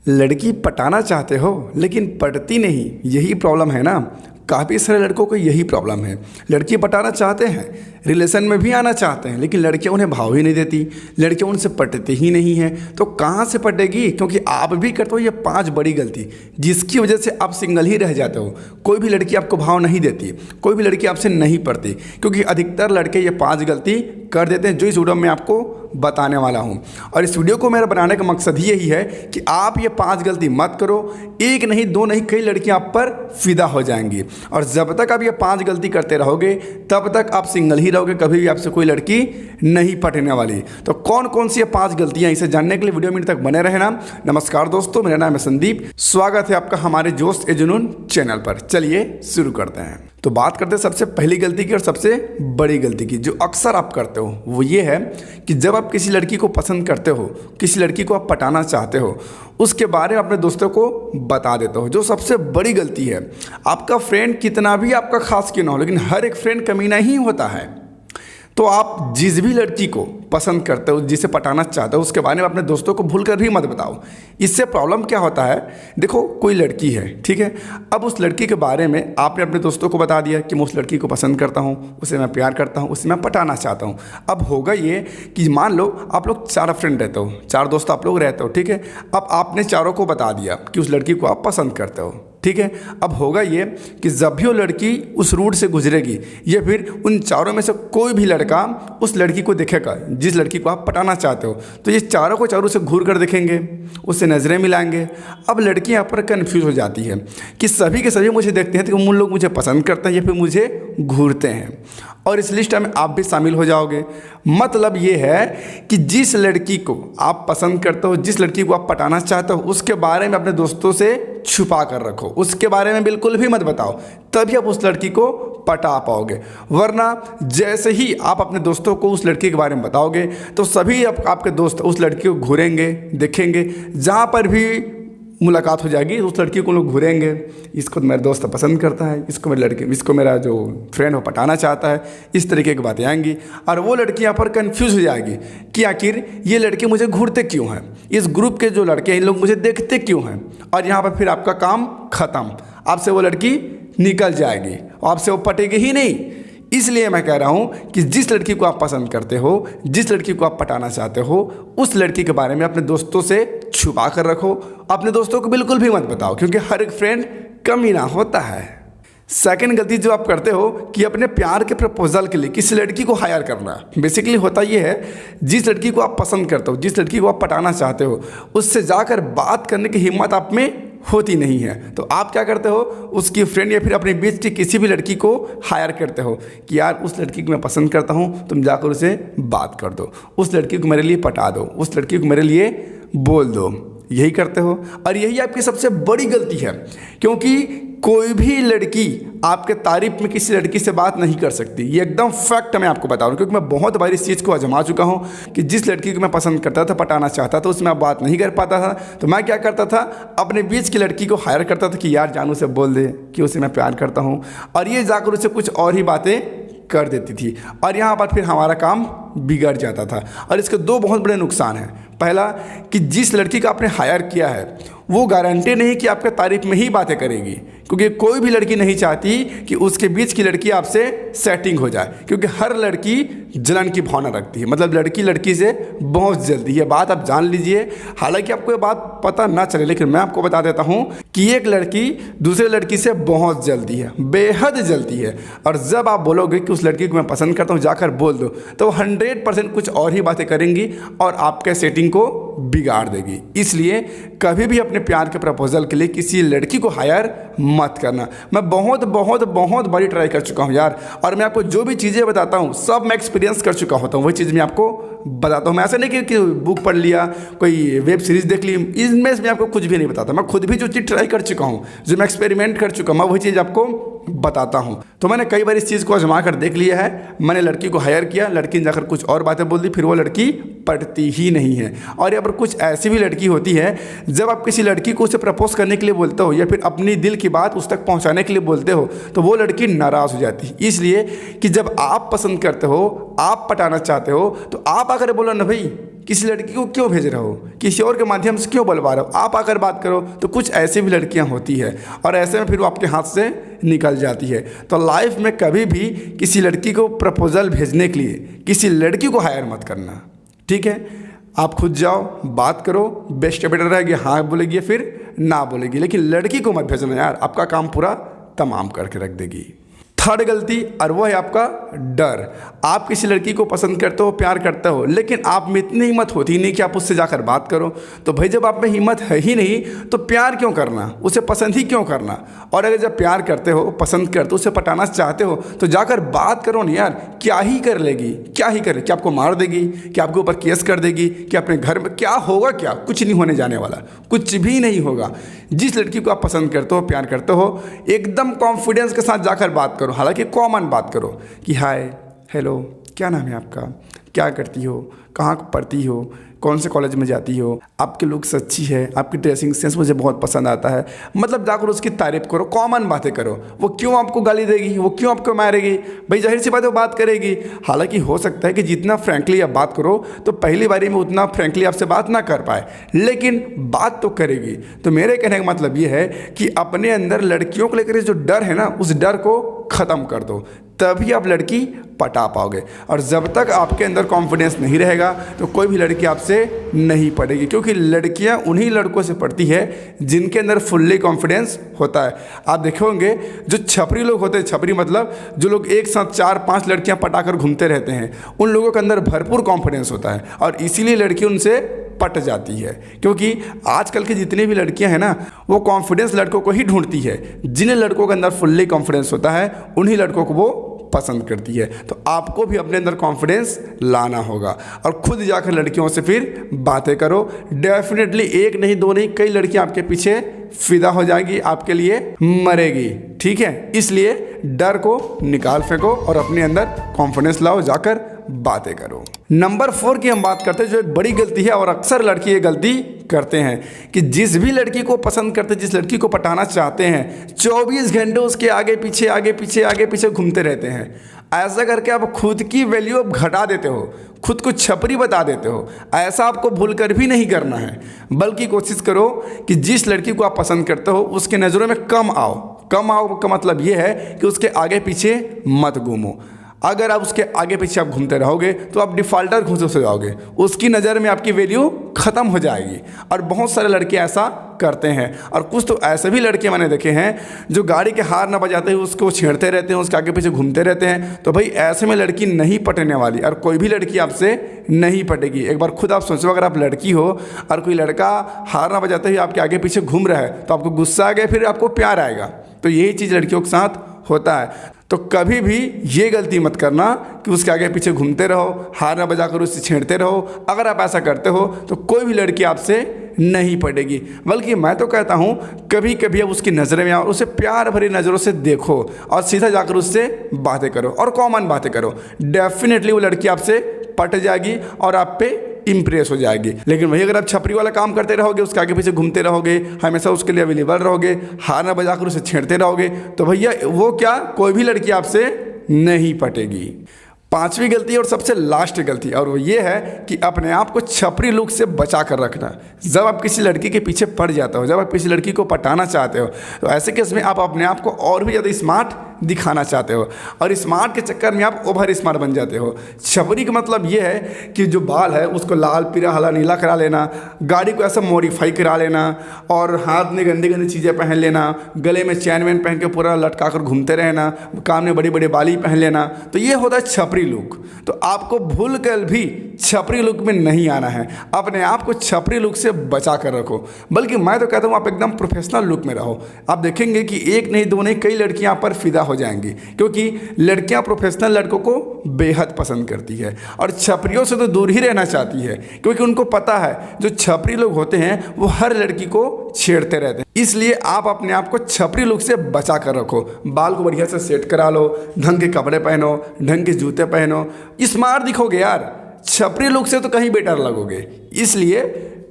लड़की पटाना चाहते हो लेकिन पटती नहीं, यही प्रॉब्लम है ना। काफ़ी सारे लड़कों को यही प्रॉब्लम है। लड़की पटाना चाहते हैं, रिलेशन में भी आना चाहते हैं, लेकिन लड़कियां उन्हें भाव ही नहीं देती, लड़कियां उनसे पटती ही नहीं हैं। तो कहाँ से पटेगी? क्योंकि आप भी करते हो ये 5 बड़ी गलती जिसकी वजह से आप सिंगल ही रह जाते हो। कोई भी लड़की आपको भाव नहीं देती, कोई भी लड़की आपसे नहीं पड़ती, क्योंकि अधिकतर लड़के ये 5 गलती कर देते हैं जो इस वीडियो में आपको बताने वाला हूं। और इस वीडियो को मेरा बनाने का मकसद ही यही है कि आप ये 5 गलती मत करो। एक नहीं, 2 नहीं, कई लड़कियां आप पर फिदा हो जाएंगी। और जब तक आप ये 5 गलती करते रहोगे तब तक आप सिंगल ही रहोगे, कभी भी आपसे कोई लड़की नहीं पटने वाली। तो कौन कौन सी ये 5 गलतियां, इसे जानने के लिए वीडियो में तक बने रहना। नमस्कार दोस्तों, मेरा नाम है संदीप, स्वागत है आपका हमारे जोश ए जुनून चैनल पर। चलिए शुरू करते हैं। तो बात करते हैं सबसे पहली गलती की और सबसे बड़ी गलती की, जो अक्सर आप करते हो। वो ये है कि जब आप किसी लड़की को पसंद करते हो, किसी लड़की को आप पटाना चाहते हो, उसके बारे में अपने दोस्तों को बता देते हो। जो सबसे बड़ी गलती है, आपका फ्रेंड कितना भी आपका खास क्यों ना हो, लेकिन हर एक फ्रेंड कमीना ही होता है। तो आप जिस भी लड़की को पसंद करते हो, जिसे पटाना चाहते हो, उसके बारे में अपने दोस्तों को भूल कर भी मत बताओ। इससे प्रॉब्लम क्या होता है, देखो कोई लड़की है, ठीक है, अब उस लड़की के बारे में आपने अपने दोस्तों को बता दिया कि मैं उस लड़की को पसंद करता हूँ, उसे मैं प्यार करता हूँ, उसे मैं पटाना चाहता हूँ। अब होगा ये कि मान लो आप लोग 4 फ्रेंड रहते हो, 4 दोस्त आप लोग रहते हो, ठीक है। अब आपने चारों को बता दिया कि उस लड़की को आप पसंद करते हो, ठीक है। अब होगा ये कि जब भी वो लड़की उस रूट से गुजरेगी या फिर उन चारों में से कोई भी लड़का उस लड़की को देखेगा जिस लड़की को आप पटाना चाहते हो, तो ये चारों को चारों से घूर कर देखेंगे, उससे नज़रें मिलाएंगे। अब लड़की यहाँ पर कन्फ्यूज़ हो जाती है कि सभी के सभी मुझे देखते हैं तो उन लोग मुझे पसंद करते हैं या फिर मुझे घूरते हैं, और इस लिस्ट में आप भी शामिल हो जाओगे। मतलब ये है कि जिस लड़की को आप पसंद करते हो, जिस लड़की को आप पटाना चाहते हो, उसके बारे में अपने दोस्तों से छुपा कर रखो, उसके बारे में बिल्कुल भी मत बताओ, तभी आप उस लड़की को पटा पाओगे। वरना जैसे ही आप अपने दोस्तों को उस लड़की के बारे में बताओगे तो सभी आपके दोस्त उस लड़की को घूरेंगे, देखेंगे, जहाँ पर भी मुलाकात हो जाएगी उस लड़की को लोग घूरेंगे, इसको तो मेरा दोस्त पसंद करता है, इसको मेरा जो फ्रेंड हो पटाना चाहता है, इस तरीके की बातें आएंगी। और वो लड़की यहाँ पर कंफ्यूज हो जाएगी कि आखिर ये लड़के मुझे घूरते क्यों हैं, इस ग्रुप के जो लड़के हैं इन लोग मुझे देखते क्यों हैं। और यहाँ पर फिर आपका काम ख़त्म, आपसे वो लड़की निकल जाएगी और आपसे वो पटेगी ही नहीं। इसलिए मैं कह रहा हूँ कि जिस लड़की को आप पसंद करते हो, जिस लड़की को आप पटाना चाहते हो, उस लड़की के बारे में अपने दोस्तों से छुपा कर रखो, अपने दोस्तों को बिल्कुल भी मत बताओ, क्योंकि हर एक फ्रेंड कमीना होता है। सेकंड गलती जो आप करते हो कि अपने प्यार के प्रपोजल के लिए किसी लड़की को हायर करना। बेसिकली होता ये है, जिस लड़की को आप पसंद करते हो, जिस लड़की को आप पटाना चाहते हो, उससे जाकर बात करने की हिम्मत आप में होती नहीं है, तो आप क्या करते हो, उसकी फ्रेंड या फिर अपने बीच की किसी भी लड़की को हायर करते हो कि यार उस लड़की को मैं पसंद करता हूँ, तुम जाकर उसे बात कर दो, उस लड़की को मेरे लिए पटा दो, उस लड़की को मेरे लिए बोल दो। यही करते हो और यही आपकी सबसे बड़ी गलती है, क्योंकि कोई भी लड़की आपके तारीफ में किसी लड़की से बात नहीं कर सकती। ये एकदम फैक्ट मैं आपको बता रहा हूँ, क्योंकि मैं बहुत बार इस चीज़ को आजमा चुका हूँ कि जिस लड़की को मैं पसंद करता था, पटाना चाहता था, उसमें आप बात नहीं कर पाता था, तो मैं क्या करता था, अपने बीच की लड़की को हायर करता था कि यार जानू से बोल दे कि उसे मैं प्यार करता हूँ, और ये जाकर उसे कुछ और ही बातें कर देती थी, और यहाँ पर फिर हमारा काम बिगड़ जाता था। और इसके 2 बहुत बड़े नुकसान हैं। पहला कि जिस लड़की का आपने हायर किया है वो गारंटी नहीं कि आपके तारीफ में ही बातें करेगी, क्योंकि कोई भी लड़की नहीं चाहती कि उसके बीच की लड़की आपसे सेटिंग हो जाए, क्योंकि हर लड़की जलन की भावना रखती है। मतलब लड़की लड़की से बहुत जल्दी, ये बात आप जान लीजिए। हालांकि आपको ये बात पता ना चले, लेकिन मैं आपको बता देता हूँ कि एक लड़की दूसरे लड़की से बहुत जल्दी है, बेहद जल्दी है। और जब आप बोलोगे कि उस लड़की को मैं पसंद करता हूँ, जाकर बोल दो, तो 100% कुछ और ही बातें करेंगी और आपके सेटिंग को बिगाड़ देगी। इसलिए कभी भी अपने प्यार के प्रपोजल के लिए किसी लड़की को हायर मत करना। मैं बहुत बहुत बहुत बारी ट्राई कर चुका हूँ यार, और मैं आपको जो भी चीज़ें बताता हूँ सब मैं एक्सपीरियंस कर चुका होता हूँ, वही चीज़ मैं आपको बताता हूँ। मैं ऐसा नहीं कि बुक पढ़ लिया, कोई वेब सीरीज़ देख ली, इसमें मैं आपको कुछ भी नहीं बताता। मैं खुद भी जो चीज़ ट्राई कर चुका हूँ, जो मैं एक्सपेरिमेंट कर चुका हूँ, मैं वही चीज़ आपको बताता हूँ। तो मैंने कई बार इस चीज़ को आजमा कर देख लिया है। मैंने लड़की को हायर किया, लड़की ने जाकर कुछ और बातें बोल दी, फिर वो लड़की पटती ही नहीं है। और यहाँ पर कुछ ऐसी भी लड़की होती है, जब आप किसी लड़की को उसे प्रपोज करने के लिए बोलते हो या फिर अपनी दिल की बात उस तक पहुँचाने के लिए बोलते हो तो वो लड़की नाराज़ हो जाती है। इसलिए कि जब आप पसंद करते हो, आप पटाना चाहते हो, तो आप आकर बोलो ना भाई किसी लड़की को क्यों भेज रहे हो, किसी और के माध्यम से क्यों बुलवा रहे हो, आप आकर बात करो। तो कुछ ऐसी भी लड़कियां होती है और ऐसे में फिर वो आपके हाथ से निकल जाती है। तो लाइफ में कभी भी किसी लड़की को प्रपोजल भेजने के लिए किसी लड़की को हायर मत करना, ठीक है। आप खुद जाओ, बात करो, बेस्ट बेटर रहेगी, हाँ बोलेगी फिर ना बोलेगी, लेकिन लड़की को मत भेजना यार, आपका काम पूरा तमाम करके रख देगी। थर्ड गलती, और वो है आपका डर। आप किसी लड़की को पसंद करते हो, प्यार करते हो, लेकिन आप में इतनी हिम्मत होती नहीं कि आप उससे जाकर बात करो। तो भाई जब आप में हिम्मत है ही नहीं तो प्यार क्यों करना, उसे पसंद ही क्यों करना। और अगर जब प्यार करते हो, पसंद करते हो, उसे पटाना चाहते हो तो जाकर बात करो ना यार। क्या ही कर लेगी, क्या ही कर, क्या आपको मार देगी, क्या आपके ऊपर केस कर देगी, क्या अपने घर में क्या होगा, क्या कुछ नहीं होने जाने वाला, कुछ भी नहीं होगा। जिस लड़की को आप पसंद करते हो, प्यार करते हो, एकदम कॉन्फिडेंस के साथ जाकर बात करो। हालांकि कॉमन बात करो कि हाय, हेलो, क्या नाम है आपका, क्या करती हो, कहाँ पढ़ती हो, कौन से कॉलेज में जाती हो, आपकी लुक्स अच्छी है, आपकी ड्रेसिंग सेंस मुझे बहुत पसंद आता है। मतलब जाकर उसकी तारीफ करो, कॉमन बातें करो। वो क्यों आपको गाली देगी, वो क्यों आपको मारेगी, भाई जाहिर सी बात है वो बात करेगी। हालांकि हो सकता है कि जितना फ्रैंकली आप बात करो तो पहली बारी में उतना फ्रैंकली आपसे बात ना कर पाए, लेकिन बात तो करेगी। तो मेरे कहने का मतलब ये है कि अपने अंदर लड़कियों को लेकर जो डर है ना, उस डर को ख़त्म कर दो, तभी आप लड़की पटा पाओगे। और जब तक आपके अंदर कॉन्फिडेंस नहीं रहेगा तो कोई भी लड़की आपसे नहीं पटेगी, क्योंकि लड़कियां उन्हीं लड़कों से पड़ती है जिनके अंदर फुल्ली कॉन्फिडेंस होता है। आप देखे होंगे जो छपरी लोग होते हैं, छपरी मतलब जो लोग एक साथ 4-5 लड़कियां पटाकर घूमते रहते हैं, उन लोगों के अंदर भरपूर कॉन्फिडेंस होता है और इसीलिए लड़की उनसे पट जाती है। क्योंकि आजकल की जितनी भी लड़कियां हैं ना, वो कॉन्फिडेंस लड़कों को ही ढूंढती है। जिन लड़कों के अंदर फुल्ली कॉन्फिडेंस होता है उन्हीं लड़कों को वो पसंद करती है। तो आपको भी अपने अंदर कॉन्फिडेंस लाना होगा और खुद जाकर लड़कियों से फिर बातें करो। डेफिनेटली एक नहीं, दो नहीं, कई लड़कियां आपके पीछे फिदा हो जाएगी, आपके लिए मरेगी, ठीक है। इसलिए डर को निकाल फेंको और अपने अंदर कॉन्फिडेंस लाओ, जाकर बातें करो। नंबर 4 की हम बात करते हैं, जो एक बड़ी गलती है और अक्सर लड़की ये गलती करते हैं कि जिस भी लड़की को पसंद करते, जिस लड़की को पटाना चाहते हैं, 24 घंटे उसके आगे पीछे आगे पीछे आगे पीछे घूमते रहते हैं। ऐसा करके आप खुद की वैल्यू अब घटा देते हो, खुद को छपरी बता देते हो। ऐसा आपको भूल कर भी नहीं करना है, बल्कि कोशिश करो कि जिस लड़की को आप पसंद करते हो उसके नज़रों में कम आओ। कम आओ का मतलब ये है कि उसके आगे पीछे मत घूमो। अगर आप उसके आगे पीछे आप घूमते रहोगे तो आप डिफ़ॉल्टर घुस हो जाओगे, उसकी नज़र में आपकी वैल्यू ख़त्म हो जाएगी। और बहुत सारे लड़के ऐसा करते हैं। और कुछ तो ऐसे भी लड़के मैंने देखे हैं जो गाड़ी के हार ना बजाते हुए उसको छेड़ते रहते हैं, उसके आगे पीछे घूमते रहते हैं। तो भाई ऐसे में लड़की नहीं पटने वाली और कोई भी लड़की आपसे नहीं पटेगी। एक बार खुद आप सोचो, अगर आप लड़की हो और कोई लड़का हार ना बजाते हुए आपके आगे पीछे घूम रहा है तो आपको गुस्सा आ गया, फिर आपको प्यार आएगा। तो यही चीज़ लड़कियों के साथ होता है। तो कभी भी ये गलती मत करना कि उसके आगे पीछे घूमते रहो, हार ना बजाकर उससे छेड़ते रहो। अगर आप ऐसा करते हो तो कोई भी लड़की आपसे नहीं पड़ेगी। बल्कि मैं तो कहता हूँ कभी कभी अब उसकी नज़र में आओ, उसे प्यार भरी नज़रों से देखो और सीधा जाकर उससे बातें करो और कॉमन बातें करो। डेफिनेटली वो लड़की आपसे पट जाएगी और आप पे इम्प्रेस हो जाएगी। लेकिन वही अगर आप छपरी वाला काम करते रहोगे, उसके आगे पीछे घूमते रहोगे, हमेशा उसके लिए अवेलेबल रहोगे, हार ना बजाकर उसे छेड़ते रहोगे, तो भैया वो क्या, कोई भी लड़की आपसे नहीं पटेगी। 5वीं गलती और सबसे लास्ट गलती, और वो ये है कि अपने आप को छपरी लुक से बचा कर रखना। जब आप किसी लड़की के पीछे पड़ जाते हो, जब आप किसी लड़की को पटाना चाहते हो, तो ऐसे केस में आप अपने आप को और भी ज़्यादा स्मार्ट दिखाना चाहते हो और स्मार्ट के चक्कर में आप ओवर स्मार्ट बन जाते हो। छपरी का मतलब ये है कि जो बाल है उसको लाल पीला हरा नीला करा लेना, गाड़ी को ऐसा मॉडिफाई करा लेना और हाथ में गंदी गंदी चीज़ें पहन लेना, गले में चैन वैन पहन के पूरा लटका कर घूमते रहना, कान में बड़ी बड़ी बाली पहन लेना, तो ये होता है छपरी लुक। तो आपको भूल कर भी छपरी लुक में नहीं आना है, अपने आप को छपरी लुक से बचा कर रखो। बल्कि मैं तो कहता हूँ आप एकदम प्रोफेशनल लुक में रहो। आप देखेंगे कि एक नहीं, दो नहीं, कई लड़कियाँ पर फिदा हो हो जाएंगी, क्योंकि लड़कियां प्रोफेशनल लड़कों को बेहद पसंद करती है और छपरियों से तो दूर ही रहना चाहती है, क्योंकि उनको पता है जो छपरी लोग होते हैं वो हर लड़की को छेड़ते रहते हैं। इसलिए आप अपने आप को छपरी लोग से बचा कर रखो। बाल को बढ़िया से सेट करा लो, ढंग के कपड़े पहनो, ढंग के जूते पहनो, स्मार्ट दिखोगे यार। छपरी लुक से तो कहीं बेटर लगोगे, इसलिए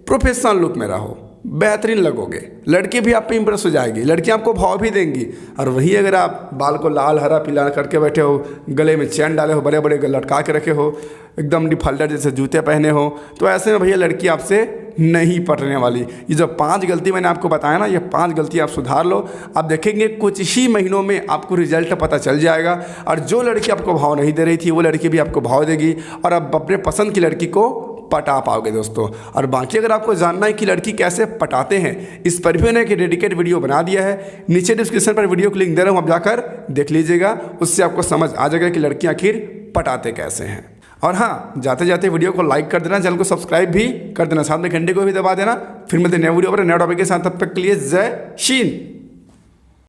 प्रोफेशनल लुक में रहो, बेहतरीन लगोगे। लड़की भी आप पे इंप्रेस हो जाएगी, लड़की आपको भाव भी देंगी। और वहीं अगर आप बाल को लाल हरा पीला करके बैठे हो, गले में चैन डाले हो, बड़े बड़े लटका के रखे हो, एकदम डिफॉल्टर जैसे जूते पहने हो, तो ऐसे में भैया लड़की आपसे नहीं पटने वाली। ये जो 5 गलती मैंने आपको बताया ना, ये 5 गलती आप सुधार लो। आप देखेंगे कुछ ही महीनों में आपको रिजल्ट पता चल जाएगा, और जो लड़की आपको भाव नहीं दे रही थी वो लड़की भी आपको भाव देगी, और आप अपने पसंद की लड़की को पटा पाओगे दोस्तों। और बाकी अगर आपको जानना है कि लड़की कैसे पटाते हैं, इस पर भी मैंने एक डेडिकेट वीडियो बना दिया है, नीचे डिस्क्रिप्शन पर वीडियो को लिंक दे रहा हूँ, आप जाकर देख लीजिएगा। उससे आपको समझ आ जाएगा कि लड़की आखिर पटाते कैसे हैं। और हाँ, जाते जाते वीडियो को लाइक कर देना, चैनल को सब्सक्राइब भी कर देना, साथ में घंटे को भी दबा देना। फिर मिलते हैं नए वीडियो पर नए टॉपिक के साथ, तब तक के लिए जय हिंद।